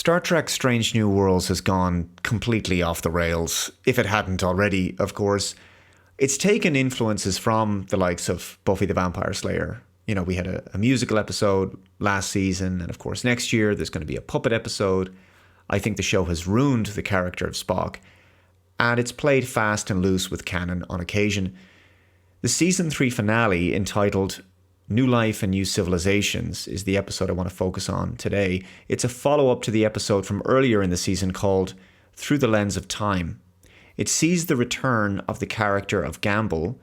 Star Trek Strange New Worlds has gone completely off the rails, if it hadn't already, of course. It's taken influences from the likes of Buffy the Vampire Slayer. You know, we had a musical episode last season, and of course next year there's going to be a puppet episode. I think the show has ruined the character of Spock, and it's played fast and loose with canon on occasion. The season 3 finale, entitled New Life and New Civilizations, is the episode I want to focus on today. It's a follow-up to the episode from earlier in the season called Through the Lens of Time. It sees the return of the character of Gamble,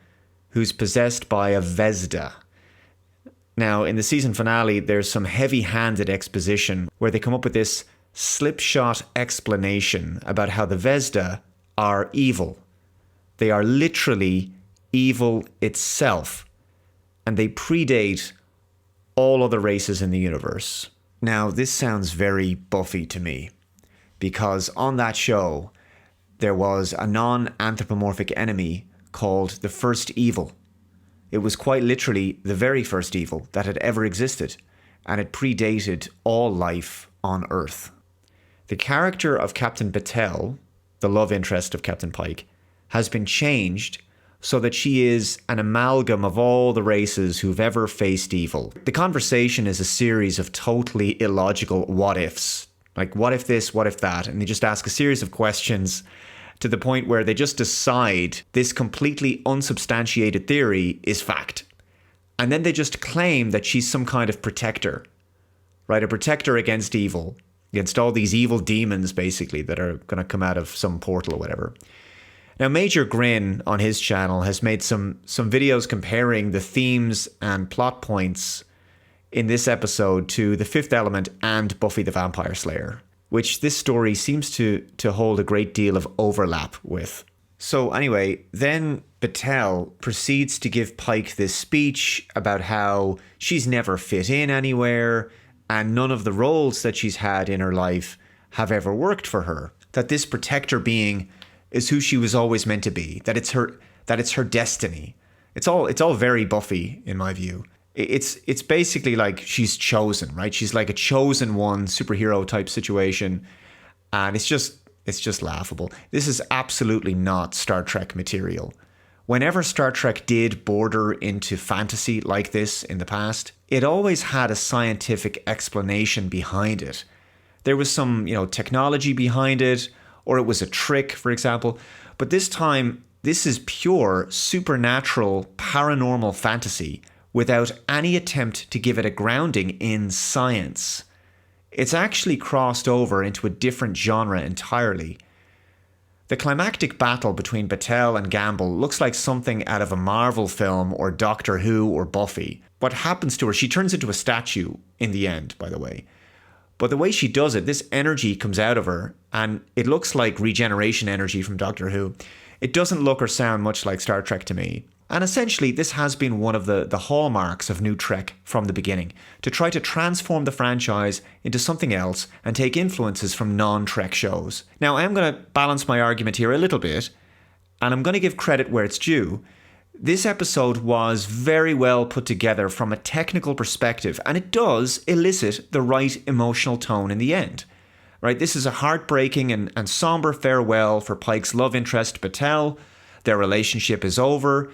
who's possessed by a Vesda. Now, in the season finale, there's some heavy-handed exposition where they come up with this slipshod explanation about how the Vesda are evil. They are literally evil itself, and they predate all other races in the universe. Now, this sounds very Buffy to me, because on that show, there was a non-anthropomorphic enemy called the First Evil. It was quite literally the very first evil that had ever existed, and it predated all life on Earth. The character of Captain Batel, the love interest of Captain Pike, has been changed so that she is an amalgam of all the races who've ever faced evil. The conversation is a series of totally illogical what-ifs. Like, what if this, what if that? And they just ask a series of questions to the point where they just decide this completely unsubstantiated theory is fact. And then they just claim that she's some kind of protector, right? A protector against evil, against all these evil demons, basically, that are going to come out of some portal or whatever. Now, Major Grin on his channel has made some videos comparing the themes and plot points in this episode to The Fifth Element and Buffy the Vampire Slayer, which this story seems to hold a great deal of overlap with. So anyway, then Batel proceeds to give Pike this speech about how she's never fit in anywhere and none of the roles that she's had in her life have ever worked for her. That this protector being is who she was always meant to be. That it's her destiny. It's all very Buffy in my view. It's basically like she's chosen, right? She's like a chosen one superhero type situation, and it's just laughable. This is absolutely not Star Trek material. Whenever Star Trek did border into fantasy like this in the past, it always had a scientific explanation behind it. There was some, technology behind it, or it was a trick, for example. But this time, this is pure supernatural paranormal fantasy without any attempt to give it a grounding in science. It's actually crossed over into a different genre entirely. The climactic battle between Batel and Gamble looks like something out of a Marvel film or Doctor Who or Buffy. What happens to her? She turns into a statue in the end, by the way. But the way she does it, this energy comes out of her, and it looks like regeneration energy from Doctor Who. It doesn't look or sound much like Star Trek to me. And essentially, this has been one of the hallmarks of New Trek from the beginning, to try to transform the franchise into something else and take influences from non-Trek shows. Now, I am going to balance my argument here a little bit, and I'm going to give credit where it's due. This episode was very well put together from a technical perspective, and it does elicit the right emotional tone in the end. Right? This is a heartbreaking and somber farewell for Pike's love interest, Batel. Their relationship is over.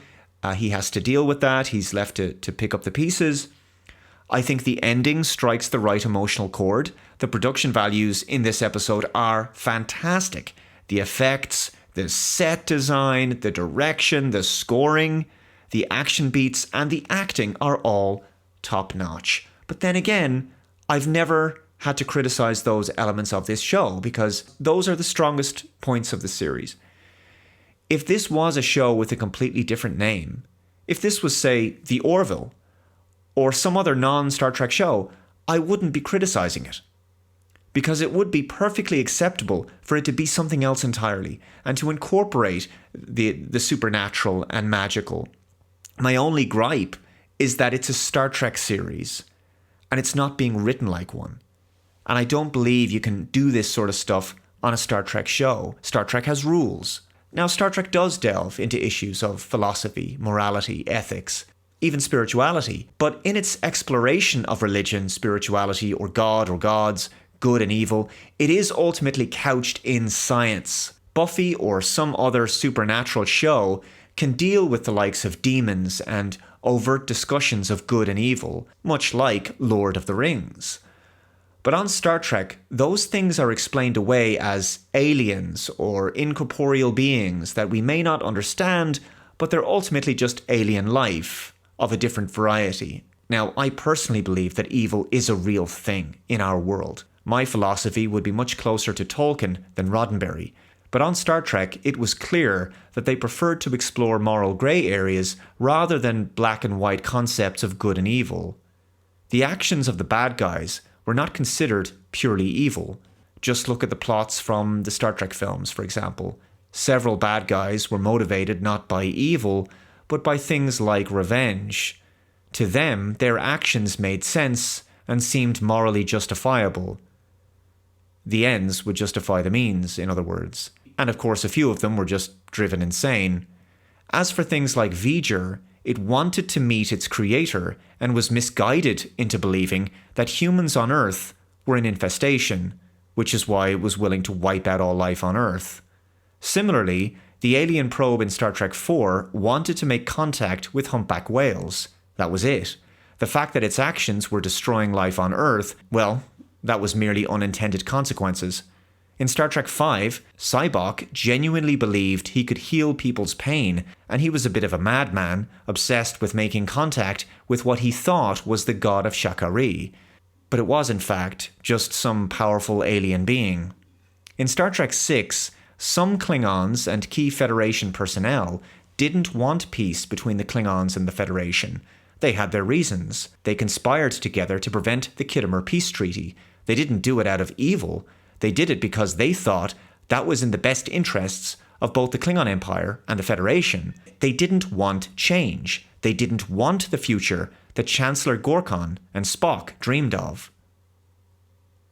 He has to deal with that. He's left to pick up the pieces. I think the ending strikes the right emotional chord. The production values in this episode are fantastic. The effects, the set design, the direction, the scoring, the action beats, and the acting are all top-notch. But then again, I've never had to criticize those elements of this show because those are the strongest points of the series. If this was a show with a completely different name, if this was, say, The Orville, or some other non-Star Trek show, I wouldn't be criticizing it. Because it would be perfectly acceptable for it to be something else entirely, and to incorporate the supernatural and magical. My only gripe is that it's a Star Trek series, and it's not being written like one. And I don't believe you can do this sort of stuff on a Star Trek show. Star Trek has rules. Now, Star Trek does delve into issues of philosophy, morality, ethics, even spirituality. But in its exploration of religion, spirituality, or God or gods, good and evil, it is ultimately couched in science. Buffy or some other supernatural show can deal with the likes of demons and overt discussions of good and evil, much like Lord of the Rings. But on Star Trek, those things are explained away as aliens or incorporeal beings that we may not understand, but they're ultimately just alien life of a different variety. Now, I personally believe that evil is a real thing in our world. My philosophy would be much closer to Tolkien than Roddenberry. But on Star Trek, it was clear that they preferred to explore moral grey areas rather than black and white concepts of good and evil. The actions of the bad guys were not considered purely evil. Just look at the plots from the Star Trek films, for example. Several bad guys were motivated not by evil, but by things like revenge. To them, their actions made sense and seemed morally justifiable. The ends would justify the means, in other words. And of course, a few of them were just driven insane. As for things like V'ger, it wanted to meet its creator and was misguided into believing that humans on Earth were an infestation, which is why it was willing to wipe out all life on Earth. Similarly, the alien probe in Star Trek IV wanted to make contact with humpback whales. That was it. The fact that its actions were destroying life on Earth, well, that was merely unintended consequences. In Star Trek V, Sybok genuinely believed he could heal people's pain, and he was a bit of a madman, obsessed with making contact with what he thought was the god of Shakari. But it was, in fact, just some powerful alien being. In Star Trek VI, some Klingons and key Federation personnel didn't want peace between the Klingons and the Federation. They had their reasons. They conspired together to prevent the Khitomer Peace Treaty. They didn't do it out of evil. They did it because they thought that was in the best interests of both the Klingon Empire and the Federation. They didn't want change. They didn't want the future that Chancellor Gorkon and Spock dreamed of.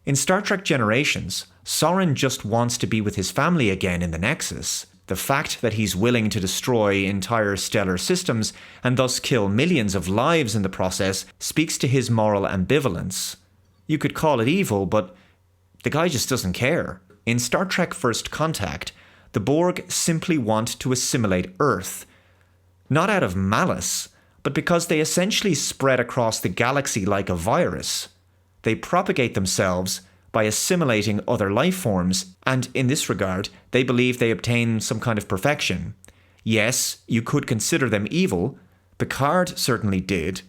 In Star Trek Generations, Soren just wants to be with his family again in the Nexus. The fact that he's willing to destroy entire stellar systems and thus kill millions of lives in the process speaks to his moral ambivalence. You could call it evil, but the guy just doesn't care. In Star Trek First Contact, the Borg simply want to assimilate Earth. Not out of malice, but because they essentially spread across the galaxy like a virus. They propagate themselves by assimilating other life forms, and in this regard, they believe they obtain some kind of perfection. Yes, you could consider them evil. Picard certainly did.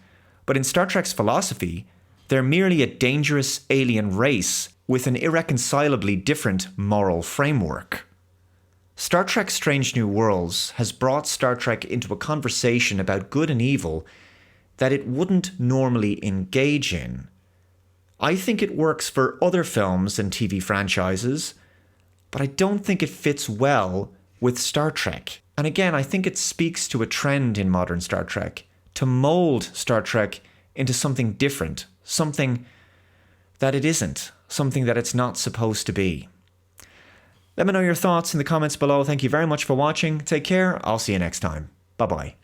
But in Star Trek's philosophy, they're merely a dangerous alien race with an irreconcilably different moral framework. Star Trek Strange New Worlds has brought Star Trek into a conversation about good and evil that it wouldn't normally engage in. I think it works for other films and TV franchises, but I don't think it fits well with Star Trek. And again, I think it speaks to a trend in modern Star Trek to mold Star Trek into something different, something that it isn't, something that it's not supposed to be. Let me know your thoughts in the comments below. Thank you very much for watching. Take care. I'll see you next time. Bye-bye.